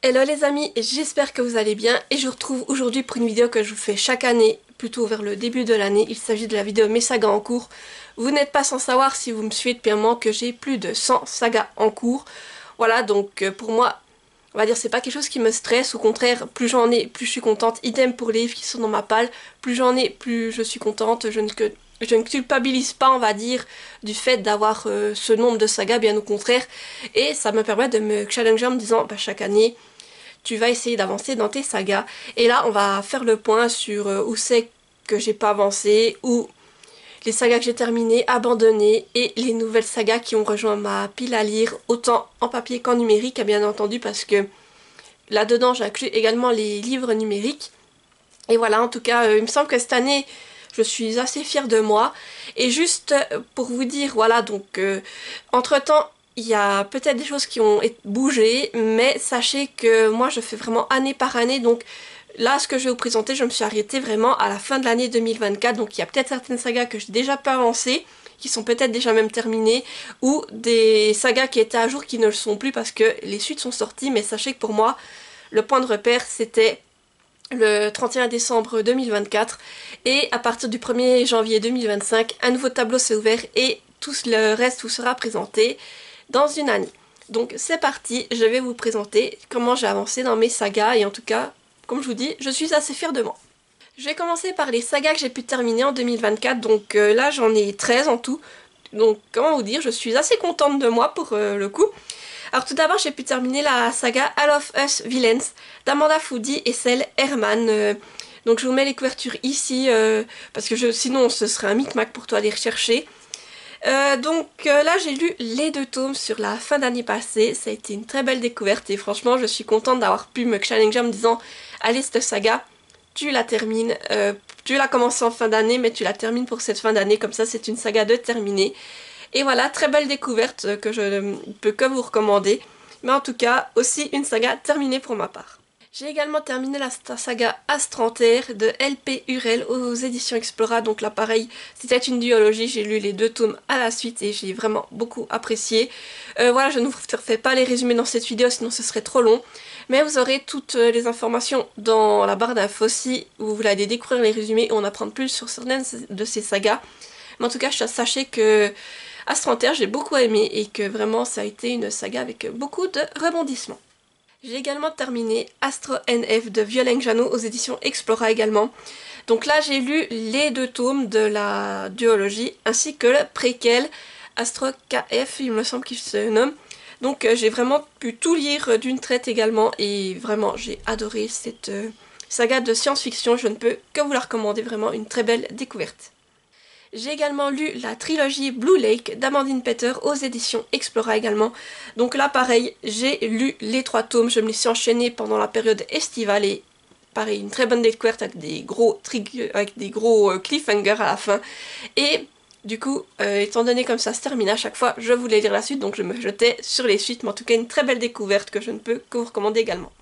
Hello les amis, j'espère que vous allez bien et je vous retrouve aujourd'hui pour une vidéo que je vous fais chaque année, plutôt vers le début de l'année. Il s'agit de la vidéo mes sagas en cours. Vous n'êtes pas sans savoir si vous me suivez depuis un moment que j'ai plus de 100 sagas en cours. Voilà, donc pour moi, on va dire c'est pas quelque chose qui me stresse, au contraire, plus j'en ai, plus je suis contente. Idem pour les livres qui sont dans ma palle, plus j'en ai, plus je suis contente. Je ne culpabilise pas, on va dire, du fait d'avoir ce nombre de sagas, bien au contraire. Et ça me permet de me challenger en me disant, bah, chaque année, tu vas essayer d'avancer dans tes sagas. Et là, on va faire le point sur où c'est que j'ai pas avancé, ou les sagas que j'ai terminées, abandonnées, et les nouvelles sagas qui ont rejoint ma pile à lire, autant en papier qu'en numérique, bien entendu, parce que là-dedans, j'inclus également les livres numériques. Et voilà, en tout cas, il me semble que cette année, je suis assez fière de moi. Et juste pour vous dire, voilà, donc, entre-temps, il y a peut-être des choses qui ont bougé, mais sachez que moi, je fais vraiment année par année, donc là, ce que je vais vous présenter, je me suis arrêtée vraiment à la fin de l'année 2024, donc il y a peut-être certaines sagas que j'ai déjà pas avancées, qui sont peut-être déjà même terminées, ou des sagas qui étaient à jour qui ne le sont plus parce que les suites sont sorties, mais sachez que pour moi, le point de repère, c'était le 31 décembre 2024, et à partir du 1er janvier 2025, un nouveau tableau s'est ouvert et tout le reste vous sera présenté dans une année. Donc c'est parti, je vais vous présenter comment j'ai avancé dans mes sagas, et en tout cas, comme je vous dis, je suis assez fière de moi. Je vais commencer par les sagas que j'ai pu terminer en 2024, donc là j'en ai 13 en tout. Donc comment vous dire, je suis assez contente de moi pour le coup. Alors tout d'abord, j'ai pu terminer la saga All of Us Villains d'Amanda Foody et Celle Herman. Donc je vous mets les couvertures ici parce que sinon ce serait un micmac pour toi à les rechercher. Là j'ai lu les 2 tomes sur la fin d'année passée. Ça a été une très belle découverte et franchement je suis contente d'avoir pu me challenger en me disant allez, cette saga, tu la termines. Tu l'as commencé en fin d'année mais tu la termines pour cette fin d'année, comme ça c'est une saga de terminer. Et voilà, très belle découverte que je ne peux que vous recommander. Mais en tout cas, aussi une saga terminée pour ma part. J'ai également terminé la saga Astranter de L.P. Hurel aux éditions Explora. Donc là, pareil, c'était une duologie. J'ai lu les 2 tomes à la suite et j'ai vraiment beaucoup apprécié. Voilà, je ne vous refais pas les résumés dans cette vidéo, sinon ce serait trop long. Mais vous aurez toutes les informations dans la barre d'infos si vous voulez aller découvrir les résumés et en apprendre plus sur certaines de ces sagas. Mais en tout cas, sachez que Astranter, j'ai beaucoup aimé et que vraiment ça a été une saga avec beaucoup de rebondissements. J'ai également terminé Astro NF de Violaine Jeannot aux éditions Explora également. Donc là j'ai lu les 2 tomes de la duologie ainsi que le préquel Astro KF, il me semble qu'il se nomme. Donc j'ai vraiment pu tout lire d'une traite également et vraiment j'ai adoré cette saga de science-fiction. Je ne peux que vous la recommander, vraiment une très belle découverte. J'ai également lu la trilogie Blue Lake d'Amandine Peter aux éditions Explora également. Donc là pareil, j'ai lu les 3 tomes, je me les suis enchaînés pendant la période estivale et pareil, une très bonne découverte avec des gros cliffhangers à la fin. Et du coup, étant donné comme ça se termine à chaque fois, je voulais lire la suite, donc je me jetais sur les suites, mais en tout cas une très belle découverte que je ne peux que vous recommander également.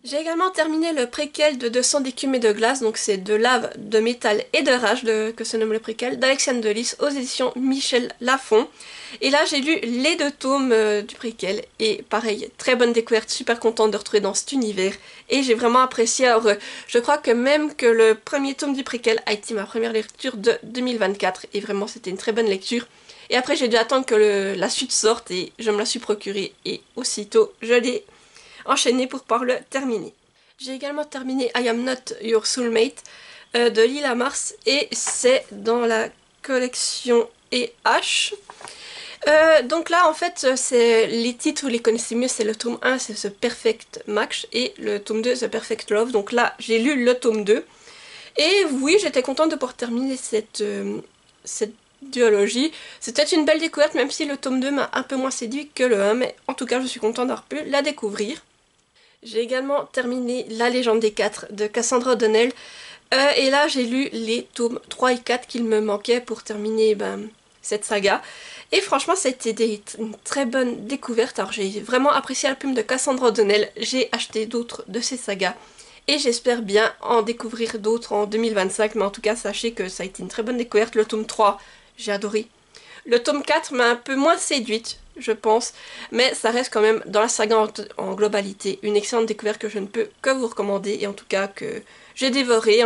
J'ai également terminé le préquel de 200 d'écume et de glace, donc c'est de lave, de métal et de rage que se nomme le préquel, d'Alexiane Delis aux éditions Michel Lafon. Et là j'ai lu les 2 tomes du préquel et pareil, très bonne découverte, super contente de retrouver dans cet univers et j'ai vraiment apprécié. Alors je crois que même que le premier tome du préquel a été ma première lecture de 2024 et vraiment c'était une très bonne lecture. Et après j'ai dû attendre que la suite sorte et je me la suis procurée et aussitôt je l'ai enchaîné pour pouvoir le terminer. J'ai également terminé I Am Not Your Soulmate de Lila Mars et c'est dans la collection EH. Donc là en fait c'est les titres, vous les connaissez mieux, c'est le tome 1 c'est The Perfect Match et le tome 2 The Perfect Love. Donc là j'ai lu le tome 2 et oui, j'étais contente de pouvoir terminer cette duologie. C'était une belle découverte même si le tome 2 m'a un peu moins séduit que le 1, mais en tout cas je suis contente d'avoir pu la découvrir. J'ai également terminé La Légende des 4 de Cassandra O'Donnell et là j'ai lu les tomes 3 et 4 qu'il me manquait pour terminer cette saga. Et franchement ça a été une très bonne découverte. Alors j'ai vraiment apprécié la plume de Cassandra O'Donnell, j'ai acheté d'autres de ces sagas et j'espère bien en découvrir d'autres en 2025, mais en tout cas sachez que ça a été une très bonne découverte. Le tome 3 j'ai adoré. Le tome 4 m'a un peu moins séduite, je pense, mais ça reste quand même dans la saga en globalité une excellente découverte que je ne peux que vous recommander, et en tout cas que j'ai dévoré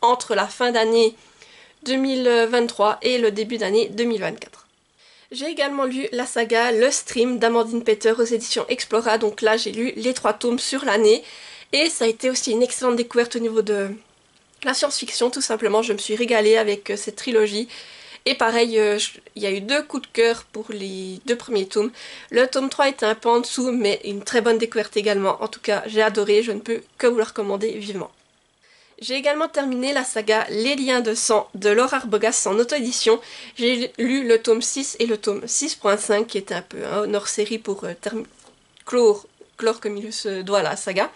entre la fin d'année 2023 et le début d'année 2024. J'ai également lu la saga Le Stream d'Amandine Peter aux éditions Explora, donc là j'ai lu les 3 tomes sur l'année, et ça a été aussi une excellente découverte au niveau de la science-fiction, tout simplement. Je me suis régalée avec cette trilogie. Et pareil, il y a eu 2 coups de cœur pour les 2 premiers tomes. Le tome 3 était un peu en dessous, mais une très bonne découverte également. En tout cas, j'ai adoré, je ne peux que vous le recommander vivement. J'ai également terminé la saga Les Liens de Sang de Laure Arbogast en auto-édition. J'ai lu le tome 6 et le tome 6.5 qui était un peu un hors-série pour clore comme il se doit la saga.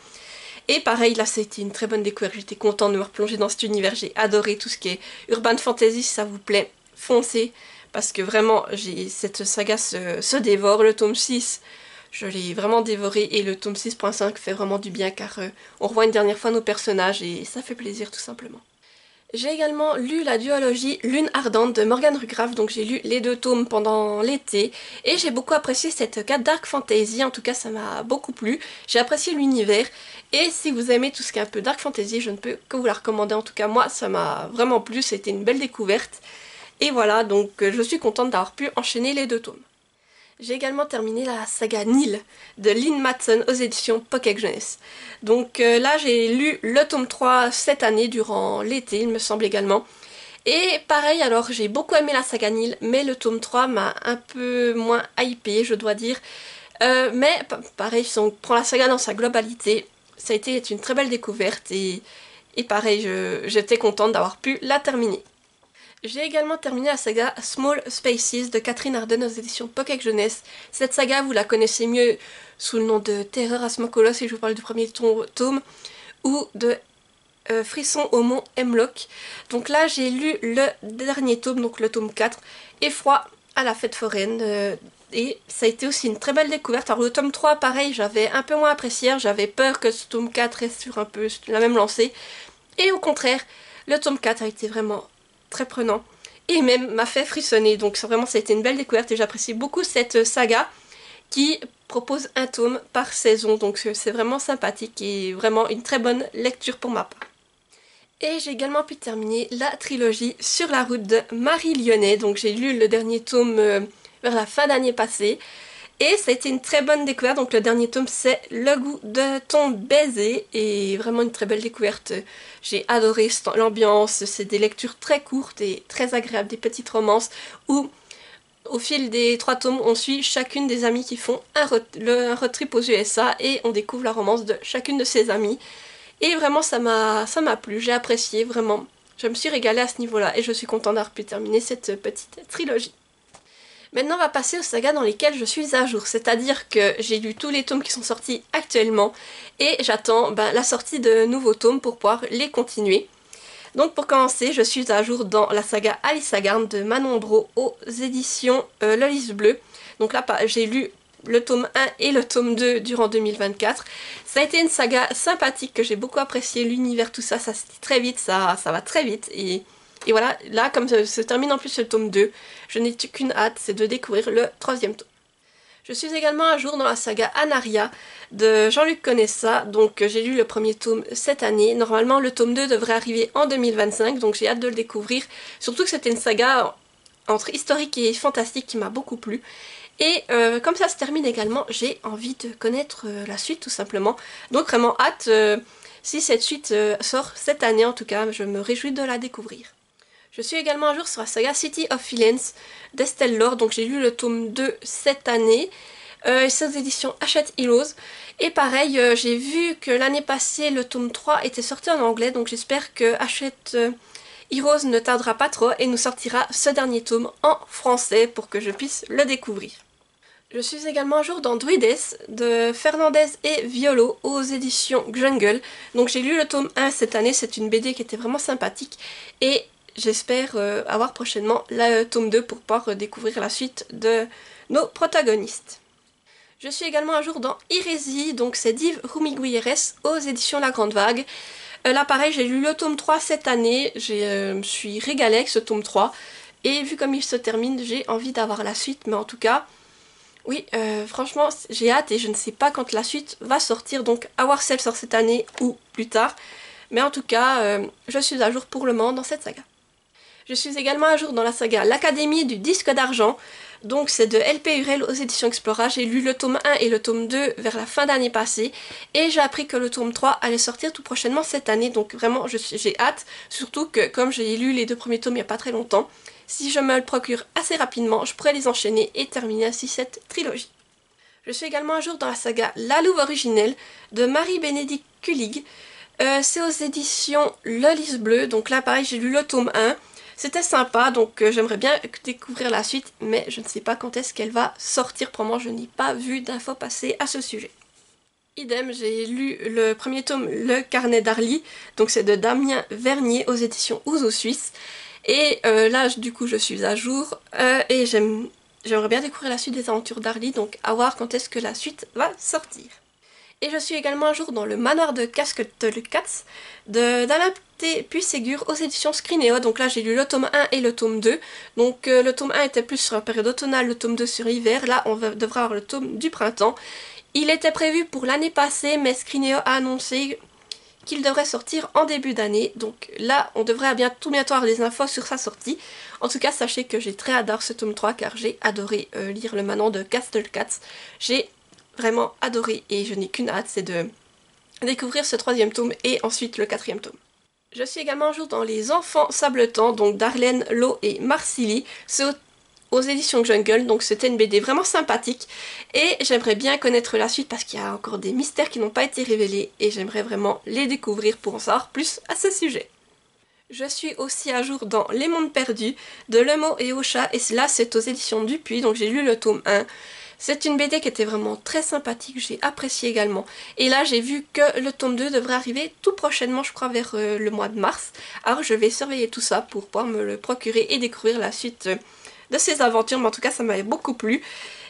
Et pareil, là c'était une très bonne découverte, j'étais contente de me replonger dans cet univers, j'ai adoré tout ce qui est urban fantasy, si ça vous plaît, foncez, parce que vraiment, cette saga se dévore. Le tome 6, je l'ai vraiment dévoré, et le tome 6.5 fait vraiment du bien, car on revoit une dernière fois nos personnages, et ça fait plaisir tout simplement. J'ai également lu la duologie Lune Ardente de Morgane Rugrave, donc j'ai lu les 2 tomes pendant l'été, et j'ai beaucoup apprécié cette carte Dark Fantasy, en tout cas ça m'a beaucoup plu, j'ai apprécié l'univers, et si vous aimez tout ce qui est un peu Dark Fantasy, je ne peux que vous la recommander, en tout cas moi ça m'a vraiment plu, c'était une belle découverte, et voilà, donc je suis contente d'avoir pu enchaîner les 2 tomes. J'ai également terminé la saga Nil de Lynn Matson aux éditions Pocket Jeunesse. Donc là j'ai lu le tome 3 cette année durant l'été il me semble également. Et pareil, alors j'ai beaucoup aimé la saga Nil, mais le tome 3 m'a un peu moins hypé, je dois dire. Mais pareil, si on prend la saga dans sa globalité, ça a été une très belle découverte, et pareil, j'étais contente d'avoir pu la terminer. J'ai également terminé la saga Small Spaces de Catherine Arden aux éditions Pocket Jeunesse. Cette saga, vous la connaissez mieux sous le nom de Terreur à Smokolos, si je vous parle du premier tome, ou de Frisson au mont Hemlock. Donc là, j'ai lu le dernier tome, donc le tome 4, Effroi à la fête foraine. Et ça a été aussi une très belle découverte. Alors le tome 3, pareil, j'avais un peu moins apprécié, j'avais peur que ce tome 4 reste sur un peu la même lancée. Et au contraire, le tome 4 a été vraiment très prenant et même m'a fait frissonner, donc vraiment ça a été une belle découverte, et j'apprécie beaucoup cette saga qui propose un tome par saison, donc c'est vraiment sympathique et vraiment une très bonne lecture pour ma part. Et j'ai également pu terminer la trilogie Sur la route de Marie Lyonnais, donc j'ai lu le dernier tome vers la fin d'année passée. Et ça a été une très bonne découverte, donc le dernier tome c'est Le goût de ton baiser, et vraiment une très belle découverte. J'ai adoré l'ambiance, c'est des lectures très courtes et très agréables, des petites romances où au fil des 3 tomes on suit chacune des amies qui font un road trip aux USA, et on découvre la romance de chacune de ses amies. Et vraiment ça m'a plu, j'ai apprécié vraiment, je me suis régalée à ce niveau-là, et je suis contente d'avoir pu terminer cette petite trilogie. Maintenant on va passer aux sagas dans lesquelles je suis à jour, c'est-à-dire que j'ai lu tous les tomes qui sont sortis actuellement, et j'attends la sortie de nouveaux tomes pour pouvoir les continuer. Donc pour commencer, je suis à jour dans la saga Alice Agarn de Manon Bro aux éditions Le Lys Bleu. Donc là j'ai lu le tome 1 et le tome 2 durant 2024. Ça a été une saga sympathique que j'ai beaucoup apprécié, l'univers, tout ça, ça se dit très vite, ça va très vite, et voilà, là comme se termine en plus le tome 2, je n'ai qu'une hâte, c'est de découvrir le 3e tome. Je suis également à jour dans la saga Anaria de Jean-Luc Conessa, donc j'ai lu le premier tome cette année. Normalement le tome 2 devrait arriver en 2025, donc j'ai hâte de le découvrir. Surtout que c'était une saga entre historique et fantastique qui m'a beaucoup plu. Et comme ça se termine également, j'ai envie de connaître la suite tout simplement. Donc vraiment hâte, si cette suite sort cette année en tout cas, je me réjouis de la découvrir. Je suis également à jour sur la saga City of Villains d'Estelle Laure, donc j'ai lu le tome 2 cette année, c'est aux éditions Hachette Heroes. Et pareil, j'ai vu que l'année passée le tome 3 était sorti en anglais, donc j'espère que Hachette Heroes ne tardera pas trop et nous sortira ce dernier tome en français pour que je puisse le découvrir. Je suis également à jour dans Druides de Fernandez et Violo aux éditions Jungle. Donc j'ai lu le tome 1 cette année, c'est une BD qui était vraiment sympathique, et j'espère avoir prochainement le tome 2 pour pouvoir découvrir la suite de nos protagonistes. Je suis également à jour dans Hérésie, donc c'est d'Yves Roumiguieres aux éditions La Grande Vague. Là pareil, j'ai lu le tome 3 cette année, je me suis régalée avec ce tome 3, et vu comme il se termine, j'ai envie d'avoir la suite, mais en tout cas, Oui, franchement, j'ai hâte et je ne sais pas quand la suite va sortir, donc à voir si elle sort cette année ou plus tard. Mais en tout cas, je suis à jour pour le moment dans cette saga. Je suis également à jour dans la saga L'Académie du Disque d'Argent. Donc c'est de LP Hurel aux éditions Explora. J'ai lu le tome 1 et le tome 2 vers la fin d'année passée. Et j'ai appris que le tome 3 allait sortir tout prochainement cette année. Donc vraiment j'ai hâte. Surtout que comme j'ai lu les deux premiers tomes il n'y a pas très longtemps, si je me le procure assez rapidement, je pourrais les enchaîner et terminer ainsi cette trilogie. Je suis également à jour dans la saga La Louve originelle de Marie-Bénédicte Kulig. C'est aux éditions Le Lys Bleu. Donc là pareil j'ai lu le tome 1. C'était sympa, donc j'aimerais bien découvrir la suite, mais je ne sais pas quand est-ce qu'elle va sortir. Probablement, je n'ai pas vu d'infos passer à ce sujet. Idem, j'ai lu le premier tome, Le Carnet d'Arly, donc c'est de Damien Vernier aux éditions Ouzo Suisse. Et là, du coup, je suis à jour et j'aimerais bien découvrir la suite des aventures d'Arly, donc à voir quand est-ce que la suite va sortir. Et je suis également un jour dans le manoir de Castle-Cats d'Alain T. Puységur aux éditions Scrinéo. Donc là j'ai lu le tome 1 et le tome 2. Donc le tome 1 était plus sur la période automnale, le tome 2 sur l'hiver. Là on devra avoir le tome du printemps. Il était prévu pour l'année passée, mais Scrinéo a annoncé qu'il devrait sortir en début d'année. Donc là on devrait tout bientôt avoir des infos sur sa sortie. En tout cas sachez que j'ai très hâte d'avoir ce tome 3 car j'ai adoré lire le manoir de Castle-Cats. J'ai vraiment adoré et je n'ai qu'une hâte, c'est de découvrir ce troisième tome et ensuite le quatrième tome. Je suis également un jour dans Les Enfants Sabletans, donc d'Arlène Lo et Marcilly. C'est aux éditions Jungle, donc c'était une BD vraiment sympathique et j'aimerais bien connaître la suite parce qu'il y a encore des mystères qui n'ont pas été révélés et j'aimerais vraiment les découvrir pour en savoir plus à ce sujet. Je suis aussi à jour dans Les Mondes Perdus de Lemo et Ocha et là c'est aux éditions Dupuis, donc j'ai lu le tome 1. C'est une BD qui était vraiment très sympathique, j'ai apprécié également. Et là j'ai vu que le tome 2 devrait arriver tout prochainement, je crois vers le mois de mars. Alors je vais surveiller tout ça pour pouvoir me le procurer et découvrir la suite de ces aventures. Mais en tout cas ça m'avait beaucoup plu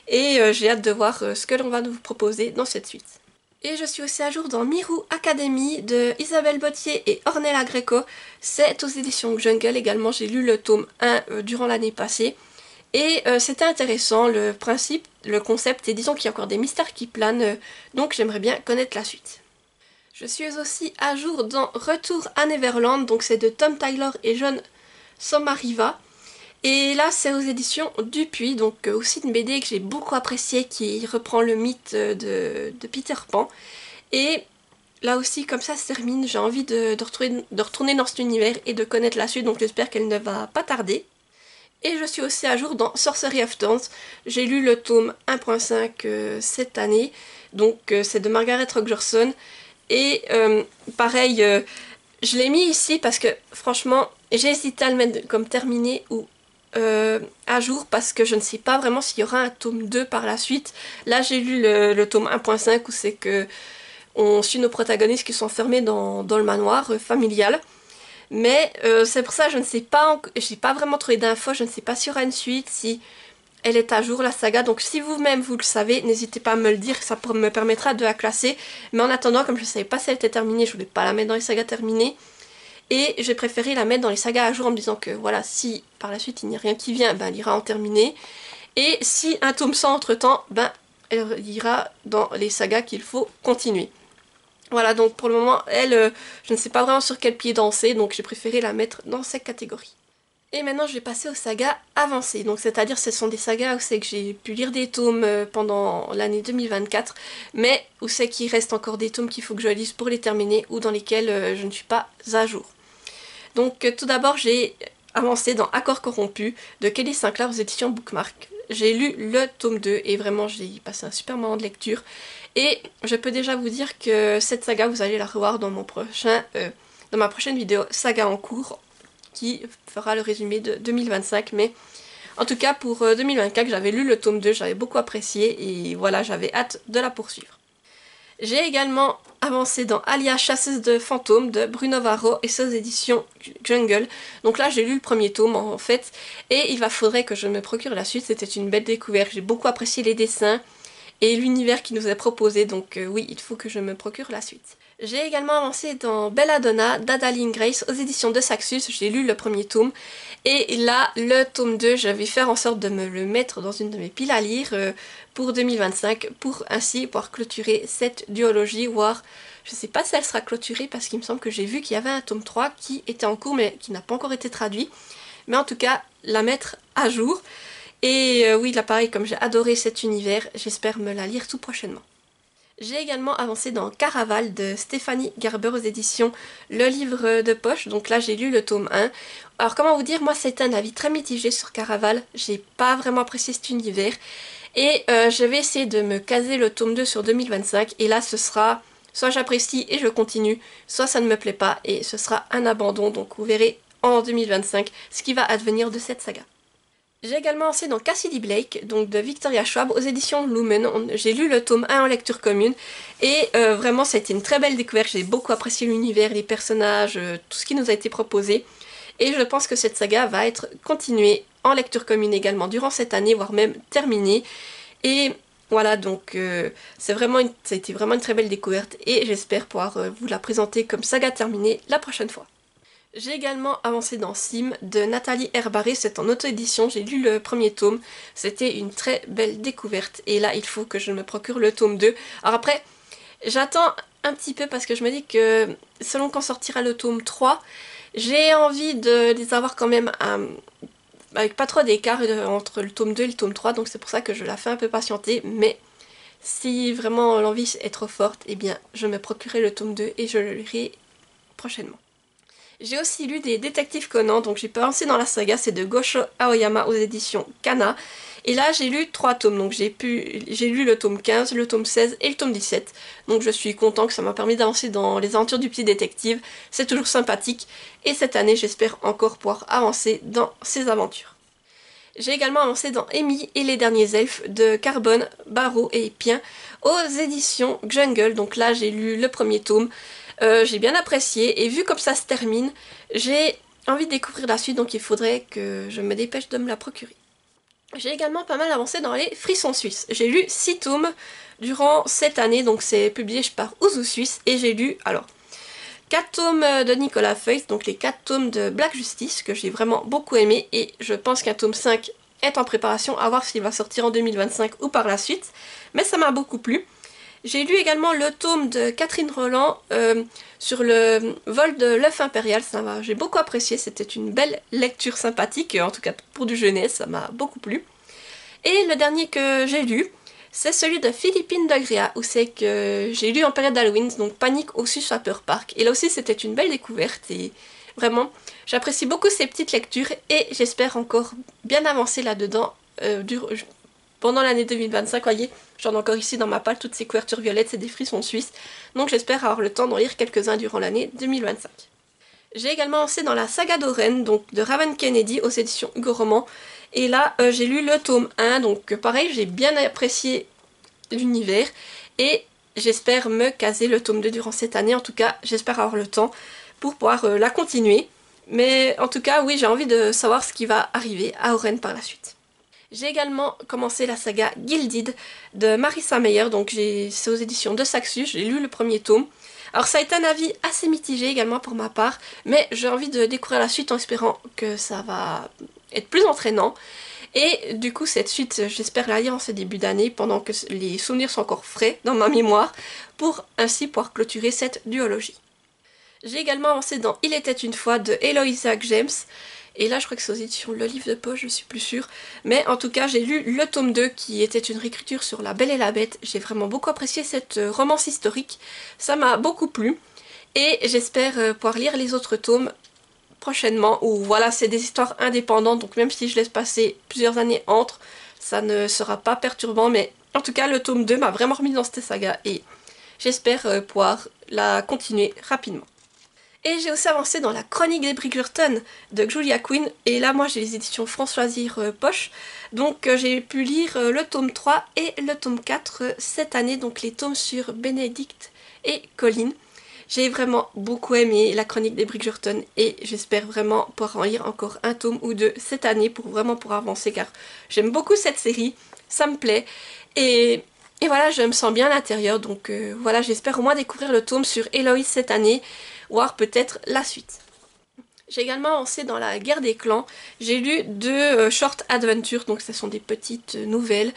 et j'ai hâte de voir ce que l'on va nous proposer dans cette suite. Et je suis aussi à jour dans Mirou Academy de Isabelle Bottier et Ornella Greco. C'est aux éditions Jungle également, j'ai lu le tome 1 durant l'année passée. Et c'était intéressant, le principe, le concept, et disons qu'il y a encore des mystères qui planent, donc j'aimerais bien connaître la suite. Je suis aussi à jour dans Retour à Neverland, donc c'est de Tom Tyler et John Somariva. Et là c'est aux éditions Dupuis, donc aussi une BD que j'ai beaucoup appréciée, qui reprend le mythe de Peter Pan. Et là aussi comme ça se termine, j'ai envie de retourner dans cet univers et de connaître la suite, donc j'espère qu'elle ne va pas tarder. Et je suis aussi à jour dans Sorcery of Thorns. J'ai lu le tome 1.5 cette année. Donc c'est de Margaret Rogerson. Et pareil, je l'ai mis ici parce que franchement, j'ai hésité à le mettre comme terminé ou à jour parce que je ne sais pas vraiment s'il y aura un tome 2 par la suite. Là j'ai lu le tome 1.5 où c'est que on suit nos protagonistes qui sont enfermés dans le manoir familial. Mais c'est pour ça que je ne sais pas, j'ai pas vraiment trouvé d'infos, je ne sais pas s'il y aura une suite, si elle est à jour la saga. Donc si vous-même vous le savez, n'hésitez pas à me le dire, ça me permettra de la classer. Mais en attendant, comme je ne savais pas si elle était terminée, je voulais pas la mettre dans les sagas terminées. Et j'ai préféré la mettre dans les sagas à jour en me disant que voilà, si par la suite il n'y a rien qui vient, ben elle ira en terminer. Et si un tome 100 entre temps, ben elle ira dans les sagas qu'il faut continuer. Voilà, donc pour le moment, elle, je ne sais pas vraiment sur quel pied danser, donc j'ai préféré la mettre dans cette catégorie. Et maintenant, je vais passer aux sagas avancées. Donc, c'est-à-dire, ce sont des sagas où c'est que j'ai pu lire des tomes pendant l'année 2024, mais où c'est qu'il reste encore des tomes qu'il faut que je lise pour les terminer, ou dans lesquels je ne suis pas à jour. Donc, tout d'abord, j'ai avancé dans Accords corrompus de Kelly Sinclair aux éditions Bookmark. J'ai lu le tome 2 et vraiment, j'ai passé un super moment de lecture. Et je peux déjà vous dire que cette saga, vous allez la revoir dans dans ma prochaine vidéo saga en cours, qui fera le résumé de 2025. Mais en tout cas, pour 2024, j'avais lu le tome 2, j'avais beaucoup apprécié et voilà, j'avais hâte de la poursuivre. J'ai également avancé dans Alia, chasseuse de fantômes de Bruno Varro et ses éditions Jungle. Donc là, j'ai lu le premier tome en fait, et il faudrait que je me procure la suite. C'était une belle découverte, j'ai beaucoup apprécié les dessins et l'univers qui nous est proposé, donc oui, il faut que je me procure la suite. J'ai également avancé dans Belladonna d'Adaline Grace aux éditions de Saxus. J'ai lu le premier tome. Et là, le tome 2, je vais faire en sorte de me le mettre dans une de mes piles à lire pour 2025 pour ainsi pouvoir clôturer cette duologie, voire je sais pas si elle sera clôturée parce qu'il me semble que j'ai vu qu'il y avait un tome 3 qui était en cours mais qui n'a pas encore été traduit. Mais en tout cas, la mettre à jour. Et oui, là pareil, comme j'ai adoré cet univers, j'espère me la lire tout prochainement. J'ai également avancé dans Caraval de Stéphanie Gerber aux éditions Le Livre de Poche. Donc là j'ai lu le tome 1. Alors comment vous dire, moi c'est un avis très mitigé sur Caraval. J'ai pas vraiment apprécié cet univers. Et je vais essayer de me caser le tome 2 sur 2025. Et là ce sera soit j'apprécie et je continue, soit ça ne me plaît pas et ce sera un abandon. Donc vous verrez en 2025 ce qui va advenir de cette saga. J'ai également lancé dans Cassidy Blake, donc de Victoria Schwab, aux éditions Lumen. J'ai lu le tome 1 en lecture commune, et vraiment ça a été une très belle découverte. J'ai beaucoup apprécié l'univers, les personnages, tout ce qui nous a été proposé. Et je pense que cette saga va être continuée en lecture commune également durant cette année, voire même terminée. Et voilà, donc ça a été vraiment une très belle découverte, et j'espère pouvoir vous la présenter comme saga terminée la prochaine fois. J'ai également avancé dans Sim de Nathalie Herbaré, c'est en auto-édition, j'ai lu le premier tome, c'était une très belle découverte et là il faut que je me procure le tome 2. Alors après, j'attends un petit peu parce que je me dis que selon quand sortira le tome 3, j'ai envie de les avoir quand même avec pas trop d'écart entre le tome 2 et le tome 3, donc c'est pour ça que je la fais un peu patienter, mais si vraiment l'envie est trop forte, eh bien je me procurerai le tome 2 et je le lirai prochainement. J'ai aussi lu des détectives Conan, donc j'ai avancé dans la saga, c'est de Gosho Aoyama aux éditions Kana. Et là j'ai lu 3 tomes, donc j'ai lu le tome 15, le tome 16 et le tome 17. Donc je suis content que ça m'a permis d'avancer dans les aventures du petit détective, c'est toujours sympathique. Et cette année j'espère encore pouvoir avancer dans ces aventures. J'ai également avancé dans Amy et les derniers elfes de Carbone, Barreau et Pien aux éditions Jungle. Donc là j'ai lu le premier tome. J'ai bien apprécié et vu comme ça se termine, j'ai envie de découvrir la suite, donc il faudrait que je me dépêche de me la procurer. J'ai également pas mal avancé dans les frissons suisses. J'ai lu 6 tomes durant cette année, donc c'est publié par Ouzou Suisse, et j'ai lu alors 4 tomes de Nicolas Feucht, donc les 4 tomes de Black Justice que j'ai vraiment beaucoup aimé, et je pense qu'un tome 5 est en préparation, à voir s'il va sortir en 2025 ou par la suite, mais ça m'a beaucoup plu. J'ai lu également le tome de Catherine Roland sur le vol de l'œuf impérial, j'ai beaucoup apprécié, c'était une belle lecture sympathique, en tout cas pour du jeunesse, ça m'a beaucoup plu. Et le dernier que j'ai lu, c'est celui de Philippine Degréa, où c'est que j'ai lu en période d'Halloween, donc Panique au Sapeur Park. Et là aussi c'était une belle découverte, et vraiment, j'apprécie beaucoup ces petites lectures, et j'espère encore bien avancer là-dedans pendant l'année 2025, voyez, j'en ai encore ici dans ma palle, toutes ces couvertures violettes, c'est des frissons suisses, donc j'espère avoir le temps d'en lire quelques-uns durant l'année 2025. J'ai également lancé dans la saga d'Oren, donc de Raven Kennedy aux éditions Hugo Roman, et là j'ai lu le tome 1, donc pareil, j'ai bien apprécié l'univers, et j'espère me caser le tome 2 durant cette année, en tout cas j'espère avoir le temps pour pouvoir la continuer, mais en tout cas oui, j'ai envie de savoir ce qui va arriver à Oren par la suite. J'ai également commencé la saga Gilded de Marissa Meyer, donc c'est aux éditions de Saxus, j'ai lu le premier tome. Alors ça a été un avis assez mitigé également pour ma part, mais j'ai envie de découvrir la suite en espérant que ça va être plus entraînant. Et du coup cette suite, j'espère la lire en ce début d'année pendant que les souvenirs sont encore frais dans ma mémoire, pour ainsi pouvoir clôturer cette duologie. J'ai également avancé dans Il était une fois de Eloisa James. Et là je crois que c'est aux éditions Le Livre de Poche, je suis plus sûre. Mais en tout cas j'ai lu le tome 2 qui était une réécriture sur La Belle et la Bête. J'ai vraiment beaucoup apprécié cette romance historique. Ça m'a beaucoup plu. Et j'espère pouvoir lire les autres tomes prochainement. Où voilà, c'est des histoires indépendantes. Donc même si je laisse passer plusieurs années entre, ça ne sera pas perturbant. Mais en tout cas le tome 2 m'a vraiment remis dans cette saga. Et j'espère pouvoir la continuer rapidement. Et j'ai aussi avancé dans la Chronique des Bridgerton de Julia Quinn. Et là, moi, j'ai les éditions François Poche. Donc, j'ai pu lire le tome 3 et le tome 4 cette année. Donc, les tomes sur Bénédicte et Colline. J'ai vraiment beaucoup aimé la Chronique des Bridgerton. Et j'espère vraiment pouvoir en lire encore un tome ou deux cette année pour vraiment pouvoir avancer. Car j'aime beaucoup cette série. Ça me plaît. Et Et voilà, je me sens bien à l'intérieur, donc voilà, j'espère au moins découvrir le tome sur Héloïse cette année, voire peut-être la suite. J'ai également avancé dans la guerre des clans. J'ai lu deux short adventures, donc ce sont des petites nouvelles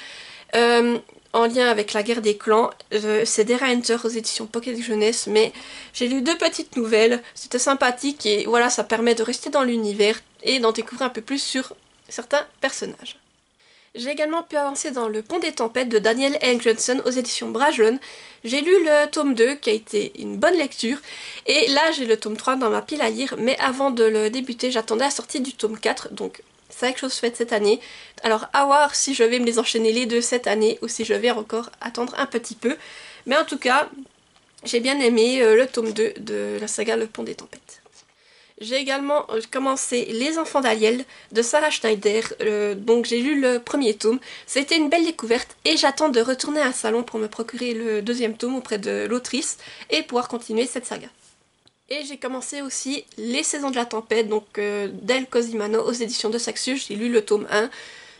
en lien avec la guerre des clans. C'est des Hunter aux éditions Pocket Jeunesse, mais j'ai lu deux petites nouvelles. C'était sympathique et voilà, ça permet de rester dans l'univers et d'en découvrir un peu plus sur certains personnages. J'ai également pu avancer dans Le Pont des Tempêtes de Daniel L. Johnson aux éditions Brajlon. J'ai lu le tome 2 qui a été une bonne lecture et là j'ai le tome 3 dans ma pile à lire, mais avant de le débuter j'attendais la sortie du tome 4, donc c'est quelque chose fait cette année. Alors à voir si je vais me les enchaîner les deux cette année ou si je vais encore attendre un petit peu, mais en tout cas j'ai bien aimé le tome 2 de la saga Le Pont des Tempêtes. J'ai également commencé Les Enfants d'Aliel de Sarah Schneider, donc j'ai lu le premier tome. C'était une belle découverte et j'attends de retourner à un salon pour me procurer le deuxième tome auprès de l'autrice et pouvoir continuer cette saga. Et j'ai commencé aussi Les Saisons de la Tempête, donc d'El Cosimano aux éditions de Saxus. J'ai lu le tome 1.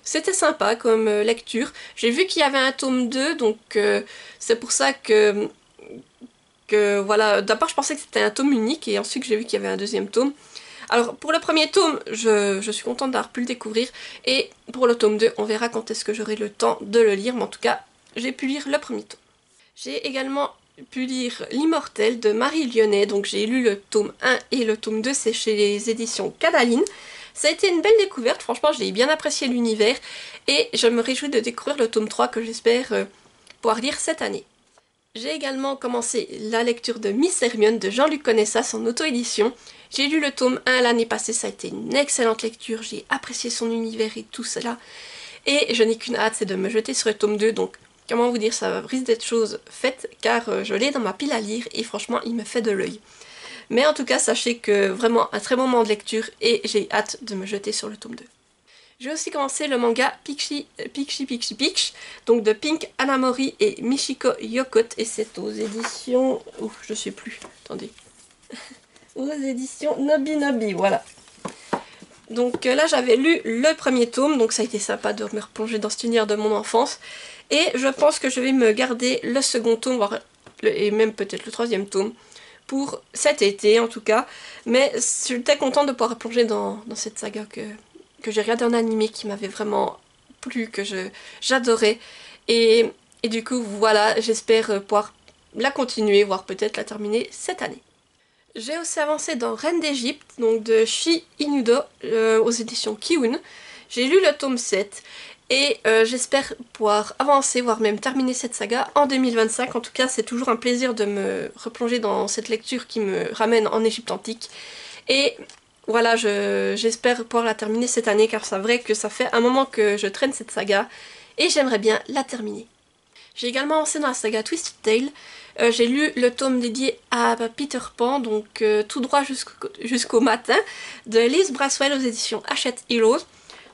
C'était sympa comme lecture. J'ai vu qu'il y avait un tome 2, donc c'est pour ça que voilà, d'abord je pensais que c'était un tome unique et ensuite j'ai vu qu'il y avait un deuxième tome. Alors pour le premier tome, je suis contente d'avoir pu le découvrir et pour le tome 2, on verra quand est-ce que j'aurai le temps de le lire, mais en tout cas, j'ai pu lire le premier tome. J'ai également pu lire L'Immortel de Marie Lyonnais, donc j'ai lu le tome 1 et le tome 2, c'est chez les éditions Cadaline. Ça a été une belle découverte, franchement j'ai bien apprécié l'univers et je me réjouis de découvrir le tome 3 que j'espère pouvoir lire cette année. J'ai également commencé la lecture de Miss Hermione de Jean-Luc Conessas en auto-édition. J'ai lu le tome 1 l'année passée, ça a été une excellente lecture, j'ai apprécié son univers et tout cela. Et je n'ai qu'une hâte, c'est de me jeter sur le tome 2, donc comment vous dire, ça risque d'être chose faite car je l'ai dans ma pile à lire et franchement il me fait de l'œil. Mais en tout cas, sachez que vraiment un très bon moment de lecture et j'ai hâte de me jeter sur le tome 2. J'ai aussi commencé le manga Pixie Pix, donc de Pink Anamori et Michiko Yokot, et c'est aux éditions... Ouf, je sais plus, attendez. Aux éditions Nobi Nobi, voilà. Donc là j'avais lu le premier tome, donc ça a été sympa de me replonger dans cet univers de mon enfance. Et je pense que je vais me garder le second tome, et même peut-être le troisième tome, pour cet été en tout cas. Mais je suis très contente de pouvoir replonger dans cette saga que j'ai regardé en animé, qui m'avait vraiment plu, que j'adorais. Et du coup, voilà, j'espère pouvoir la continuer, voire peut-être la terminer cette année. J'ai aussi avancé dans Reine d'Égypte, donc de Shi Inudo, aux éditions Kiun. J'ai lu le tome 7 et j'espère pouvoir avancer, voire même terminer cette saga en 2025. En tout cas, c'est toujours un plaisir de me replonger dans cette lecture qui me ramène en Égypte antique. Et voilà, j'espère pouvoir la terminer cette année car c'est vrai que ça fait un moment que je traîne cette saga et j'aimerais bien la terminer. J'ai également avancé dans la saga Twisted Tale. J'ai lu le tome dédié à Peter Pan, donc tout droit jusqu'au matin, de Liz Braswell aux éditions Hachette Heroes.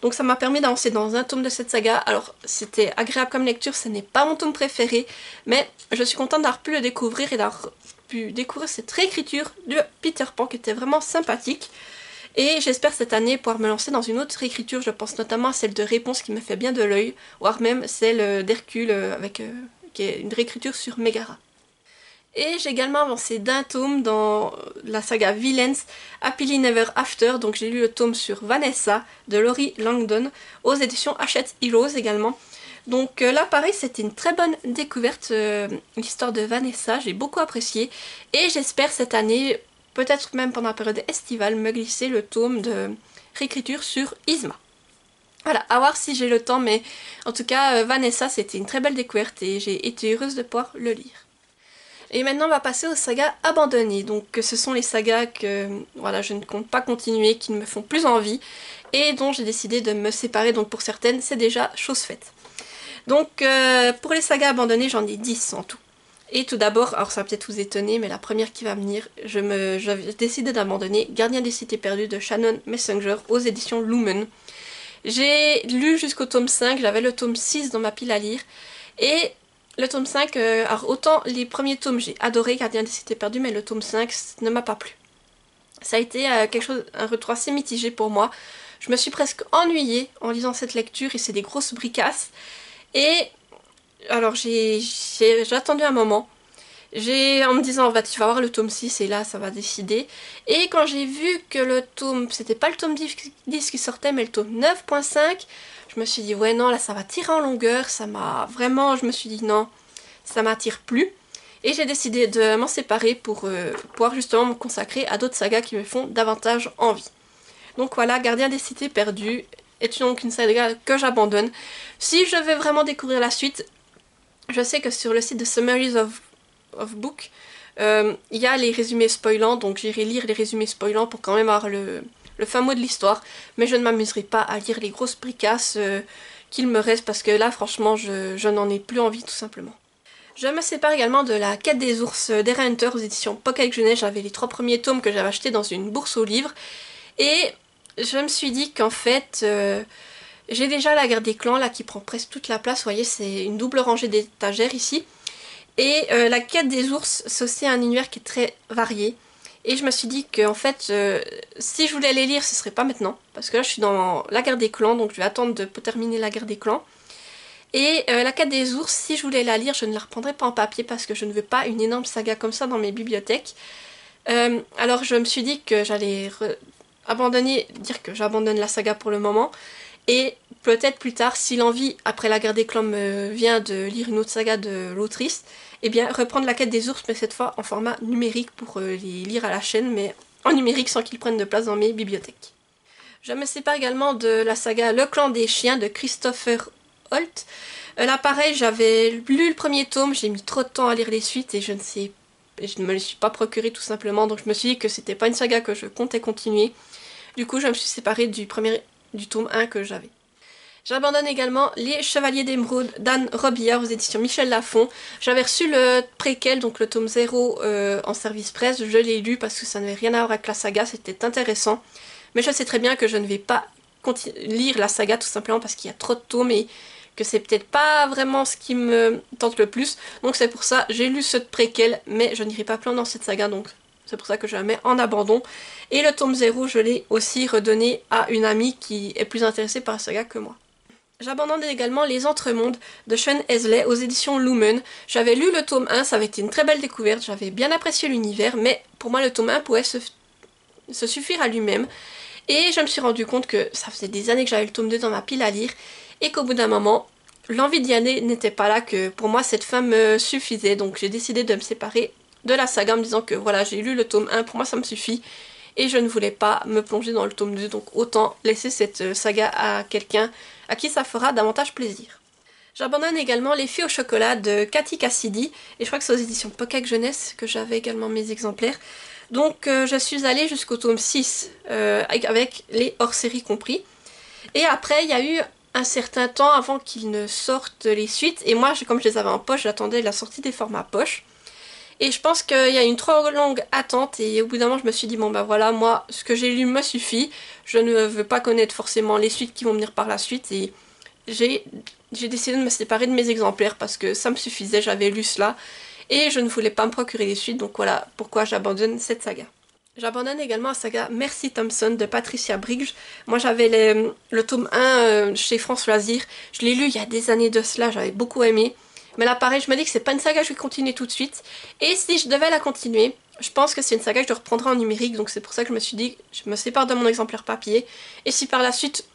Donc ça m'a permis d'avancer dans un tome de cette saga. Alors c'était agréable comme lecture, ce n'est pas mon tome préféré, mais je suis contente d'avoir pu le découvrir et d'avoir pu découvrir cette réécriture de Peter Pan qui était vraiment sympathique. Et j'espère cette année pouvoir me lancer dans une autre réécriture, je pense notamment à celle de Réponse qui me fait bien de l'œil, voire même celle d'Hercule qui est une réécriture sur Megara. Et j'ai également avancé d'un tome dans la saga Villains, Happily Never After, donc j'ai lu le tome sur Vanessa de Laurie Langdon aux éditions Hachette Heroes également. Donc là pareil, c'était une très bonne découverte, l'histoire de Vanessa, j'ai beaucoup apprécié et j'espère cette année, peut-être même pendant la période estivale, me glisser le tome de réécriture sur Yzma. Voilà, à voir si j'ai le temps, mais en tout cas Vanessa c'était une très belle découverte et j'ai été heureuse de pouvoir le lire. Et maintenant on va passer aux sagas abandonnées, donc ce sont les sagas que voilà, je ne compte pas continuer, qui ne me font plus envie et dont j'ai décidé de me séparer, donc pour certaines c'est déjà chose faite. Donc pour les sagas abandonnées j'en ai 10 en tout. Et tout d'abord, alors ça va peut-être vous étonner, mais la première qui va venir, j'ai décidé d'abandonner Gardien des Cités Perdues de Shannon Messenger aux éditions Lumen. J'ai lu jusqu'au tome 5, j'avais le tome 6 dans ma pile à lire, et le tome 5, alors autant les premiers tomes j'ai adoré Gardien des Cités Perdues, mais le tome 5 ne m'a pas plu. Ça a été un retour assez mitigé pour moi. Je me suis presque ennuyée en lisant cette lecture et c'est des grosses bricasses. Et Alors j'ai attendu un moment. En me disant, tu vas voir le tome 6 et là ça va décider. Et quand j'ai vu que le tome, c'était pas le tome 10 qui sortait mais le tome 9.5, je me suis dit ouais non là ça va tirer en longueur, ça m'a vraiment, je me suis dit non, ça m'attire plus. Et j'ai décidé de m'en séparer pour pouvoir justement me consacrer à d'autres sagas qui me font davantage envie. Donc voilà, Gardien des cités perdues est donc une saga que j'abandonne. Si je veux vraiment découvrir la suite, je sais que sur le site de Summaries of Book, il y a les résumés spoilants, donc j'irai lire les résumés spoilants pour quand même avoir le fin mot de l'histoire, mais je ne m'amuserai pas à lire les grosses bricasses qu'il me reste parce que là franchement je n'en ai plus envie tout simplement. Je me sépare également de la quête des ours d'Era Hunter aux éditions Pocket Jeunesse. J'avais les 3 premiers tomes que j'avais achetés dans une bourse aux livres et je me suis dit qu'en fait j'ai déjà la guerre des clans là qui prend presque toute la place, vous voyez c'est une double rangée d'étagères ici. Et la quête des ours, c'est aussi un univers qui est très varié. Et je me suis dit que en fait, si je voulais les lire, ce serait pas maintenant. Parce que là, je suis dans la guerre des clans, donc je vais attendre de terminer la guerre des clans. Et la quête des ours, si je voulais la lire, je ne la reprendrais pas en papier parce que je ne veux pas une énorme saga comme ça dans mes bibliothèques. Alors je me suis dit que j'allais dire que j'abandonne la saga pour le moment. Et peut-être plus tard, si l'envie, après la guerre des clans, me vient de lire une autre saga de l'autrice, eh bien reprendre la quête des ours, mais cette fois en format numérique pour les lire à la chaîne, mais en numérique sans qu'ils prennent de place dans mes bibliothèques. Je me sépare également de la saga Le clan des chiens de Christopher Holt. Là pareil, j'avais lu le premier tome, j'ai mis trop de temps à lire les suites et je ne me les suis pas procuré tout simplement, donc je me suis dit que c'était pas une saga que je comptais continuer. Du coup, je me suis séparée du tome 1 que j'avais. J'abandonne également Les Chevaliers d'Émeraude d'Anne Robillard aux éditions Michel Lafon. J'avais reçu le préquel, donc le tome 0 en service presse. Je l'ai lu parce que ça n'avait rien à voir avec la saga, c'était intéressant. Mais je sais très bien que je ne vais pas lire la saga tout simplement parce qu'il y a trop de tomes et que c'est peut-être pas vraiment ce qui me tente le plus. Donc c'est pour ça, j'ai lu ce préquel, mais je n'irai pas plus loin dans cette saga, donc c'est pour ça que je la mets en abandon. Et le tome 0, je l'ai aussi redonné à une amie qui est plus intéressée par la saga que moi. J'abandonne également Les Entremondes de Sean Hesley aux éditions Lumen. J'avais lu le tome 1, ça avait été une très belle découverte, j'avais bien apprécié l'univers, mais pour moi le tome 1 pouvait se suffire à lui-même. Et je me suis rendu compte que ça faisait des années que j'avais le tome 2 dans ma pile à lire, et qu'au bout d'un moment, l'envie d'y aller n'était pas là, que pour moi cette fin me suffisait. Donc j'ai décidé de me séparer de la saga en me disant que voilà, j'ai lu le tome 1, pour moi ça me suffit. Et je ne voulais pas me plonger dans le tome 2, donc autant laisser cette saga à quelqu'un à qui ça fera davantage plaisir. J'abandonne également Les Filles au chocolat de Cathy Cassidy, et je crois que c'est aux éditions Pocket Jeunesse que j'avais également mes exemplaires. Donc je suis allée jusqu'au tome 6, avec les hors-séries compris. Et après, il y a eu un certain temps avant qu'ils ne sortent les suites, et moi, comme je les avais en poche, j'attendais la sortie des formats poche. Et je pense qu'il y a une trop longue attente et au bout d'un moment je me suis dit bon bah voilà, moi ce que j'ai lu me suffit, je ne veux pas connaître forcément les suites qui vont venir par la suite et j'ai décidé de me séparer de mes exemplaires parce que ça me suffisait, j'avais lu cela et je ne voulais pas me procurer les suites, donc voilà pourquoi j'abandonne cette saga. J'abandonne également la saga Mercy Thompson de Patricia Briggs. Moi j'avais le tome 1 chez France Loisirs, je l'ai lu il y a des années de cela, j'avais beaucoup aimé. Mais là pareil, je me dis que c'est pas une saga que je vais continuer tout de suite. Et si je devais la continuer, je pense que c'est une saga que je reprendrai en numérique. Donc c'est pour ça que je me suis dit, je me sépare de mon exemplaire papier. Et si par la suite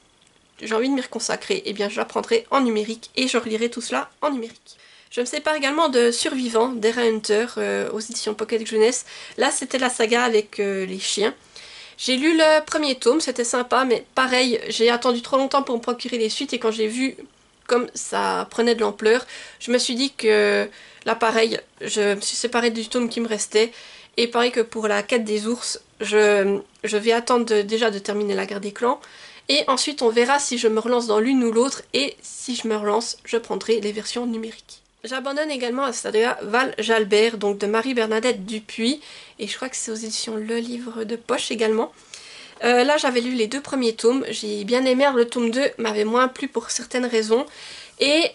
j'ai envie de m'y reconsacrer, eh bien je la prendrai en numérique et je relirai tout cela en numérique. Je me sépare également de Survivants d'Era Hunter aux éditions Pocket Jeunesse. Là c'était la saga avec les chiens. J'ai lu le premier tome, c'était sympa, mais pareil, j'ai attendu trop longtemps pour me procurer les suites et quand j'ai vu comme ça prenait de l'ampleur, je me suis dit que là pareil, je me suis séparée du tome qui me restait. Et pareil que pour la quête des ours, je vais attendre déjà de terminer la guerre des clans. Et ensuite on verra si je me relance dans l'une ou l'autre. Et si je me relance, je prendrai les versions numériques. J'abandonne également la saga Val Jalbert, donc de Marie-Bernadette Dupuis. Et je crois que c'est aux éditions Le Livre de Poche également. Là j'avais lu les 2 premiers tomes, j'ai bien aimé, le tome 2 m'avait moins plu pour certaines raisons. Et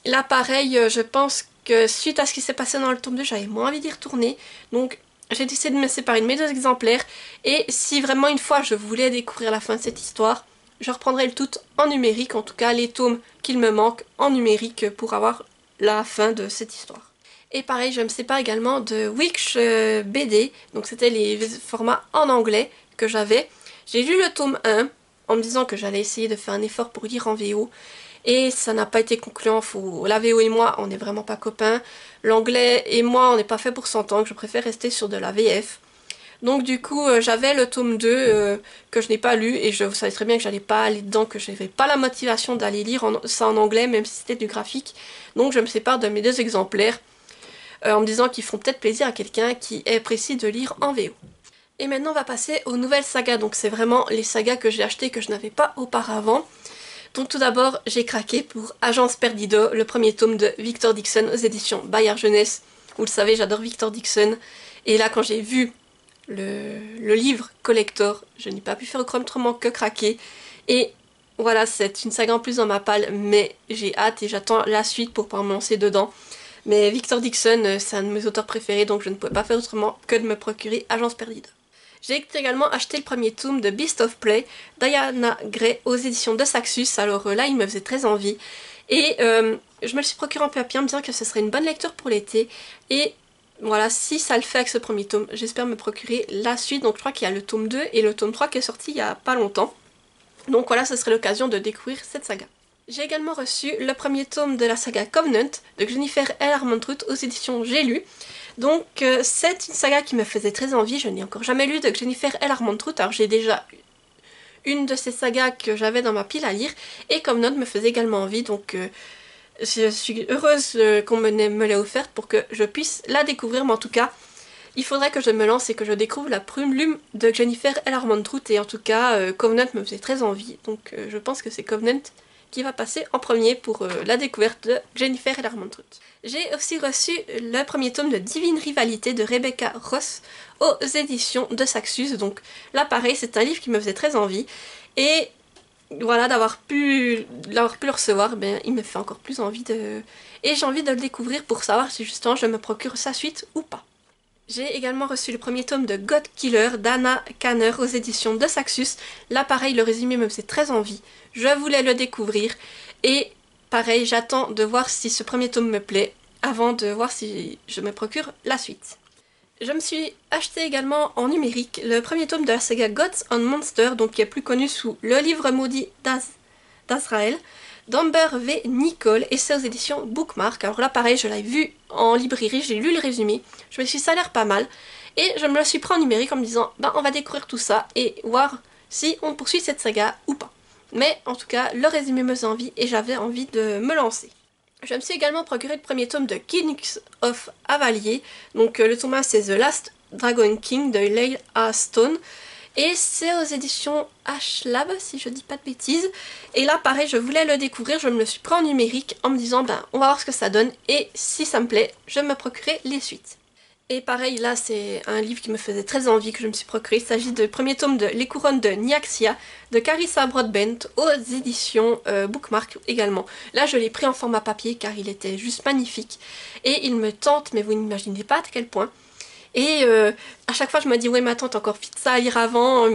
là pareil, je pense que suite à ce qui s'est passé dans le tome 2, j'avais moins envie d'y retourner. Donc j'ai décidé de me séparer de mes 2 exemplaires. Et si vraiment une fois je voulais découvrir la fin de cette histoire, je reprendrai le tout en numérique, en tout cas les tomes qu'il me manque en numérique pour avoir la fin de cette histoire. Et pareil, je me sépare également de Witch BD, donc c'était les formats en anglais que j'avais. J'ai lu le tome 1 en me disant que j'allais essayer de faire un effort pour lire en VO. Et ça n'a pas été concluant, la VO et moi, on n'est vraiment pas copains. L'anglais et moi, on n'est pas fait pour s'entendre, je préfère rester sur de la VF. Donc du coup, j'avais le tome 2 que je n'ai pas lu et je savais très bien que j'allais pas aller dedans, que je n'avais pas la motivation d'aller lire ça en anglais, même si c'était du graphique. Donc je me sépare de mes 2 exemplaires en me disant qu'ils feront peut-être plaisir à quelqu'un qui est pressé de lire en VO. Et maintenant, on va passer aux nouvelles sagas. Donc c'est vraiment les sagas que j'ai achetées que je n'avais pas auparavant. Donc tout d'abord, j'ai craqué pour Agence Perdido, le premier tome de Victor Dixon aux éditions Bayard Jeunesse. Vous le savez, j'adore Victor Dixon. Et là, quand j'ai vu le livre collector, je n'ai pas pu faire autrement que craquer. Et voilà, c'est une saga en plus dans ma palle, mais j'ai hâte et j'attends la suite pour pouvoir me lancer dedans. Mais Victor Dixon, c'est un de mes auteurs préférés, donc je ne pouvais pas faire autrement que de me procurer Agence Perdido. J'ai également acheté le premier tome de Beast of Prey, Diana Gray, aux éditions de Saxus. Alors là, il me faisait très envie. Et je me le suis procuré en peu à peu en me disant que ce serait une bonne lecture pour l'été. Et voilà, si ça le fait avec ce premier tome, j'espère me procurer la suite. Donc je crois qu'il y a le tome 2 et le tome 3 qui est sorti il y a pas longtemps. Donc voilà, ce serait l'occasion de découvrir cette saga. J'ai également reçu le premier tome de la saga Covenant de Jennifer L. Armentrout aux éditions J'ai lu. Donc c'est une saga qui me faisait très envie, je n'ai encore jamais lu de Jennifer L. Armentrout, alors j'ai déjà une de ces sagas que j'avais dans ma pile à lire, et Covenant me faisait également envie, donc je suis heureuse qu'on me l'ait offerte pour que je puisse la découvrir, mais en tout cas, il faudrait que je me lance et que je découvre la plume de Jennifer L. Armentrout, et en tout cas, Covenant me faisait très envie, donc je pense que c'est Covenant qui va passer en premier pour la découverte de Jennifer L. Armentrout. J'ai aussi reçu le premier tome de Divine Rivalité de Rebecca Ross aux éditions de Saxus. Donc là pareil, c'est un livre qui me faisait très envie. Et voilà, d'avoir pu le recevoir, ben, il me fait encore plus envie de... Et j'ai envie de le découvrir pour savoir si justement je me procure sa suite ou pas. J'ai également reçu le premier tome de God Killer d'Anna Kanner aux éditions de Saxus. Là pareil, le résumé me faisait très envie. Je voulais le découvrir et pareil, j'attends de voir si ce premier tome me plaît avant de voir si je me procure la suite. Je me suis acheté également en numérique le premier tome de la saga Gods and Monsters, donc qui est plus connu sous Le Livre Maudit d'Azrael, d'Amber V. Nicole, et c'est aux éditions Bookmark. Alors là pareil, je l'avais vu en librairie, j'ai lu le résumé, je me suis dit ça a l'air pas mal, et je me le suis pris en numérique en me disant ben on va découvrir tout ça et voir si on poursuit cette saga ou pas. Mais en tout cas, le résumé me faisait envie et j'avais envie de me lancer. Je me suis également procuré le premier tome de Kings of Avalier. Donc le tome 1 c'est The Last Dragon King de Leila Stone. Et c'est aux éditions H-Lab si je dis pas de bêtises. Et là pareil, je voulais le découvrir, je me le suis pris en numérique en me disant ben on va voir ce que ça donne. Et si ça me plaît, je me procurerai les suites. Et pareil, là c'est un livre qui me faisait très envie que je me suis procuré. Il s'agit du premier tome de Les Couronnes de Nyaxia de Carissa Broadbent aux éditions Bookmark également. Là je l'ai pris en format papier car il était juste magnifique. Et il me tente, mais vous n'imaginez pas à quel point. Et à chaque fois je me dis ouais mais attends, t'as encore vite ça à lire avant.